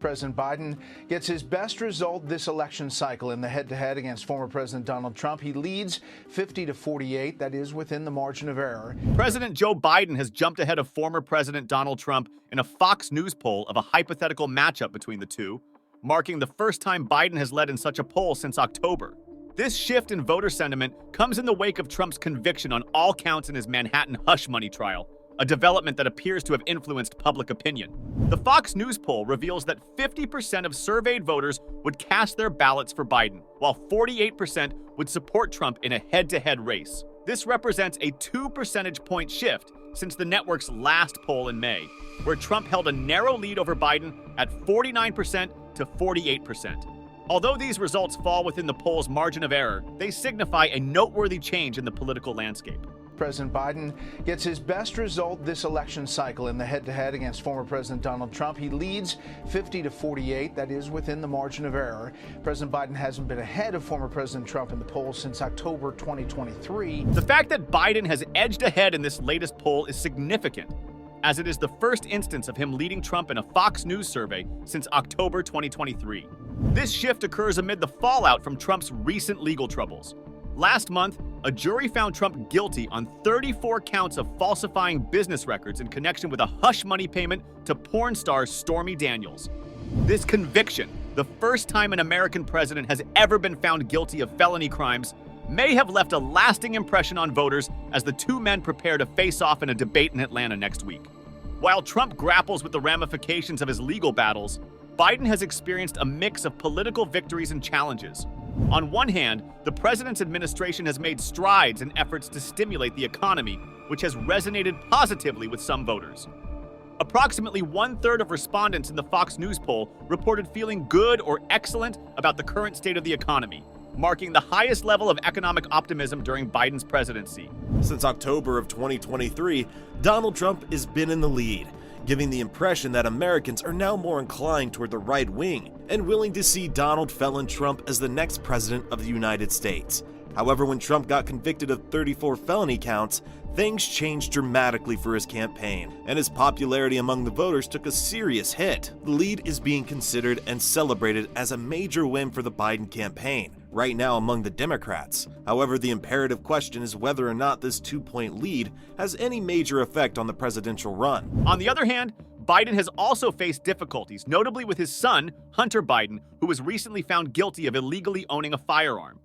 President Biden gets his best result this election cycle in the head-to-head against former President Donald Trump. He leads 50-48. That is within the margin of error. President Joe Biden has jumped ahead of former President Donald Trump in a Fox News poll of a hypothetical matchup between the two, marking the first time Biden has led in such a poll since October. This shift in voter sentiment comes in the wake of Trump's conviction on all counts in his Manhattan hush money trial, a development that appears to have influenced public opinion. The Fox News poll reveals that 50% of surveyed voters would cast their ballots for Biden, while 48% would support Trump in a head-to-head race. This represents a 2 percentage point shift since the network's last poll in May, where Trump held a narrow lead over Biden at 49% to 48%. Although these results fall within the poll's margin of error, they signify a noteworthy change in the political landscape. President Biden gets his best result this election cycle in the head-to-head against former President Donald Trump. He leads 50-48. That is within the margin of error. President Biden hasn't been ahead of former President Trump in the polls since October 2023. The fact that Biden has edged ahead in this latest poll is significant, as it is the first instance of him leading Trump in a Fox News survey since October 2023. This shift occurs amid the fallout from Trump's recent legal troubles. Last month, a jury found Trump guilty on 34 counts of falsifying business records in connection with a hush money payment to porn star Stormy Daniels. This conviction, the first time an American president has ever been found guilty of felony crimes, may have left a lasting impression on voters as the two men prepare to face off in a debate in Atlanta next week. While Trump grapples with the ramifications of his legal battles, Biden has experienced a mix of political victories and challenges. On one hand, the president's administration has made strides in efforts to stimulate the economy, which has resonated positively with some voters. Approximately 1/3 of respondents in the Fox News poll reported feeling good or excellent about the current state of the economy, marking the highest level of economic optimism during Biden's presidency. Since October of 2023, Donald Trump has been in the lead, giving the impression that Americans are now more inclined toward the right wing and willing to see Donald Felon Trump as the next president of the United States. However, when Trump got convicted of 34 felony counts, things changed dramatically for his campaign, and his popularity among the voters took a serious hit. The lead is being considered and celebrated as a major win for the Biden campaign, right now among the Democrats. However, the imperative question is whether or not this 2-point lead has any major effect on the presidential run. On the other hand, Biden has also faced difficulties, notably with his son, Hunter Biden, who was recently found guilty of illegally owning a firearm.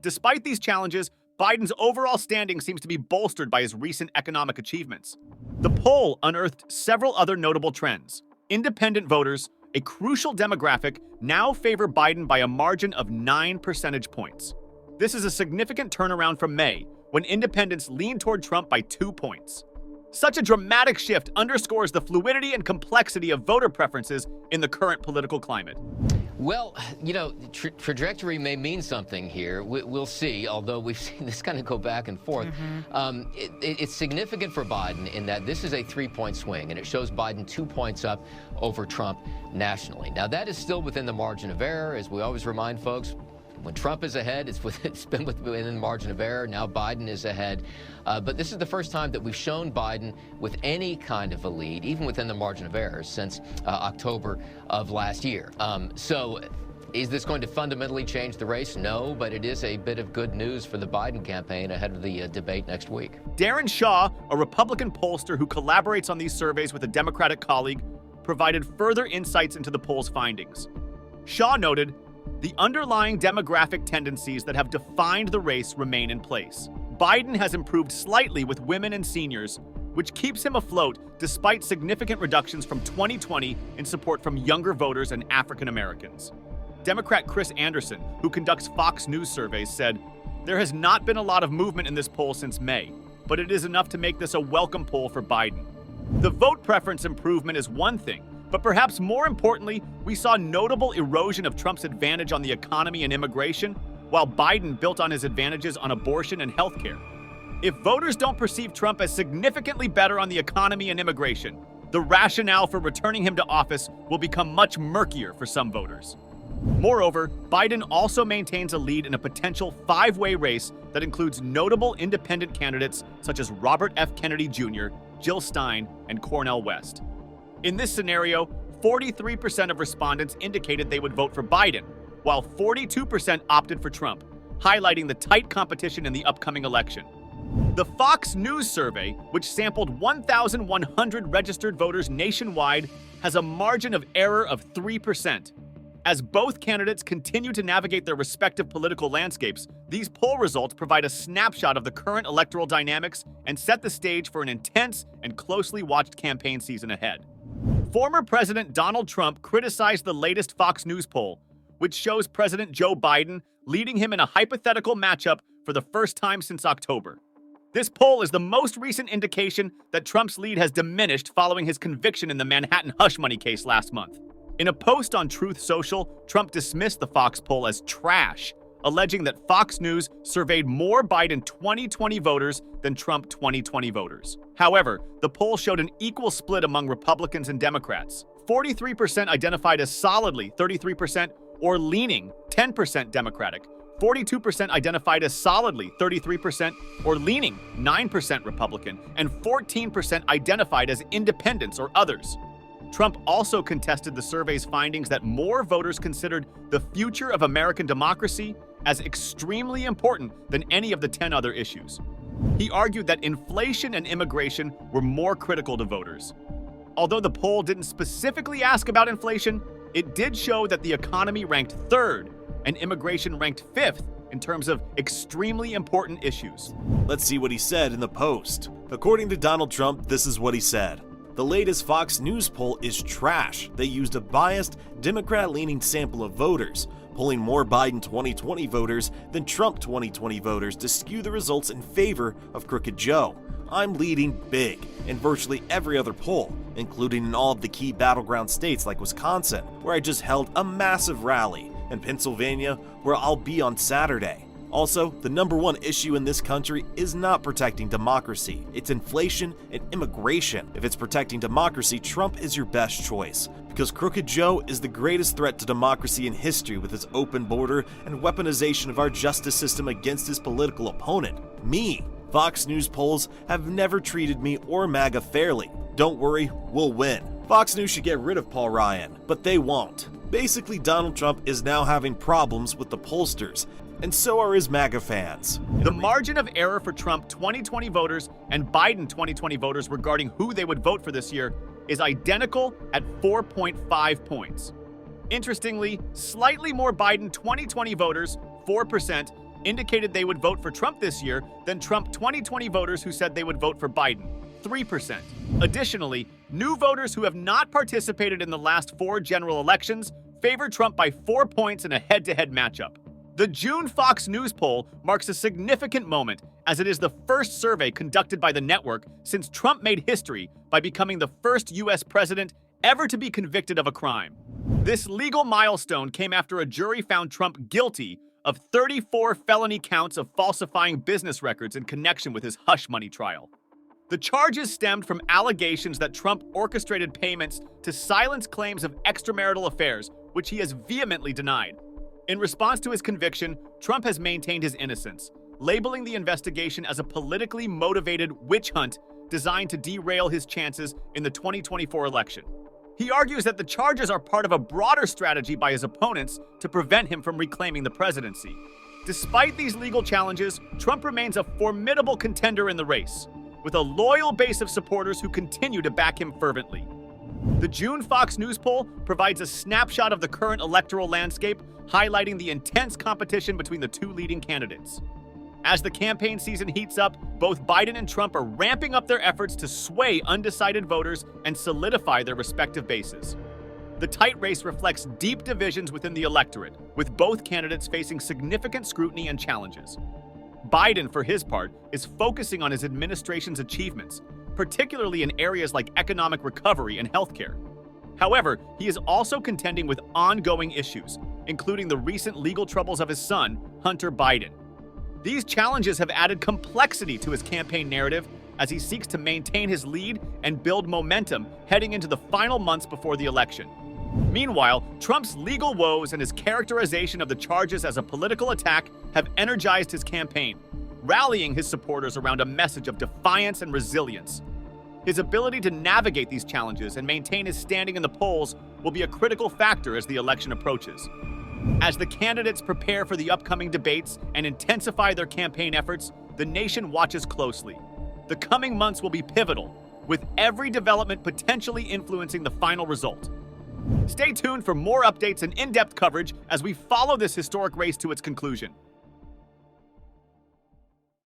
Despite these challenges, Biden's overall standing seems to be bolstered by his recent economic achievements. The poll unearthed several other notable trends. Independent voters, a crucial demographic, now favor Biden by a margin of 9 percentage points. This is a significant turnaround from May, when independents leaned toward Trump by 2 points. Such a dramatic shift underscores the fluidity and complexity of voter preferences in the current political climate. Well, you know, trajectory may mean something here. We'll see, although we've seen this kind of go back and forth. It's significant for Biden in that this is a 3-point swing, and it shows Biden 2 points up over Trump nationally. Now, that is still within the margin of error, as we always remind folks. When Trump is ahead, it's been within the margin of error. Now Biden is ahead. But this is the first time that we've shown Biden with any kind of a lead, even within the margin of error, since October of last year. So is this going to fundamentally change the race? No, but it is a bit of good news for the Biden campaign ahead of the debate next week. Darren Shaw, a Republican pollster who collaborates on these surveys with a Democratic colleague, provided further insights into the poll's findings. Shaw noted, "The underlying demographic tendencies that have defined the race remain in place. Biden has improved slightly with women and seniors, which keeps him afloat despite significant reductions from 2020 in support from younger voters and African Americans." Democrat Chris Anderson, who conducts Fox News surveys, said, "There has not been a lot of movement in this poll since May, but it is enough to make this a welcome poll for Biden." The vote preference improvement is one thing, but perhaps more importantly, we saw notable erosion of Trump's advantage on the economy and immigration, while Biden built on his advantages on abortion and healthcare. If voters don't perceive Trump as significantly better on the economy and immigration, the rationale for returning him to office will become much murkier for some voters. Moreover, Biden also maintains a lead in a potential 5-way race that includes notable independent candidates such as Robert F. Kennedy Jr., Jill Stein, and Cornel West. In this scenario, 43% of respondents indicated they would vote for Biden, while 42% opted for Trump, highlighting the tight competition in the upcoming election. The Fox News survey, which sampled 1,100 registered voters nationwide, has a margin of error of 3%. As both candidates continue to navigate their respective political landscapes, these poll results provide a snapshot of the current electoral dynamics and set the stage for an intense and closely watched campaign season ahead. Former President Donald Trump criticized the latest Fox News poll, which shows President Joe Biden leading him in a hypothetical matchup for the first time since October. This poll is the most recent indication that Trump's lead has diminished following his conviction in the Manhattan hush money case last month. In a post on Truth Social, Trump dismissed the Fox poll as trash, alleging that Fox News surveyed more Biden 2020 voters than Trump 2020 voters. However, the poll showed an equal split among Republicans and Democrats. 43% identified as solidly 33% or leaning 10% Democratic. 42% identified as solidly 33% or leaning 9% Republican, and 14% identified as independents or others. Trump also contested the survey's findings that more voters considered the future of American democracy as extremely important than any of the 10 other issues. He argued that inflation and immigration were more critical to voters. Although the poll didn't specifically ask about inflation, it did show that the economy ranked third and immigration ranked fifth in terms of extremely important issues. Let's see what he said in the post. According to Donald Trump, this is what he said. The latest Fox News poll is trash. They used a biased, Democrat-leaning sample of voters, polling more Biden 2020 voters than Trump 2020 voters to skew the results in favor of Crooked Joe. I'm leading big in virtually every other poll, including in all of the key battleground states like Wisconsin, where I just held a massive rally, and Pennsylvania, where I'll be on Saturday. Also, the number one issue in this country is not protecting democracy. It's inflation and immigration. If it's protecting democracy, Trump is your best choice, because Crooked Joe is the greatest threat to democracy in history with his open border and weaponization of our justice system against his political opponent, me. Fox News polls have never treated me or MAGA fairly. Don't worry, we'll win. Fox News should get rid of Paul Ryan, but they won't. Basically, Donald Trump is now having problems with the pollsters, and so are his MAGA fans. The margin of error for Trump 2020 voters and Biden 2020 voters regarding who they would vote for this year is identical at 4.5 points. Interestingly, slightly more Biden 2020 voters, 4%, indicated they would vote for Trump this year than Trump 2020 voters who said they would vote for Biden, 3%. Additionally, new voters who have not participated in the last 4 general elections favor Trump by 4 points in a head-to-head matchup. The June Fox News poll marks a significant moment, as it is the first survey conducted by the network since Trump made history by becoming the first U.S. president ever to be convicted of a crime. This legal milestone came after a jury found Trump guilty of 34 felony counts of falsifying business records in connection with his hush money trial. The charges stemmed from allegations that Trump orchestrated payments to silence claims of extramarital affairs, which he has vehemently denied. In response to his conviction, Trump has maintained his innocence, labeling the investigation as a politically motivated witch hunt designed to derail his chances in the 2024 election. He argues that the charges are part of a broader strategy by his opponents to prevent him from reclaiming the presidency. Despite these legal challenges, Trump remains a formidable contender in the race, with a loyal base of supporters who continue to back him fervently. The June Fox News poll provides a snapshot of the current electoral landscape, highlighting the intense competition between the two leading candidates. As the campaign season heats up, both Biden and Trump are ramping up their efforts to sway undecided voters and solidify their respective bases. The tight race reflects deep divisions within the electorate, with both candidates facing significant scrutiny and challenges. Biden, for his part, is focusing on his administration's achievements, particularly in areas like economic recovery and healthcare. However, he is also contending with ongoing issues, including the recent legal troubles of his son, Hunter Biden. These challenges have added complexity to his campaign narrative as he seeks to maintain his lead and build momentum heading into the final months before the election. Meanwhile, Trump's legal woes and his characterization of the charges as a political attack have energized his campaign, rallying his supporters around a message of defiance and resilience. His ability to navigate these challenges and maintain his standing in the polls will be a critical factor as the election approaches. As the candidates prepare for the upcoming debates and intensify their campaign efforts, the nation watches closely. The coming months will be pivotal, with every development potentially influencing the final result. Stay tuned for more updates and in-depth coverage as we follow this historic race to its conclusion.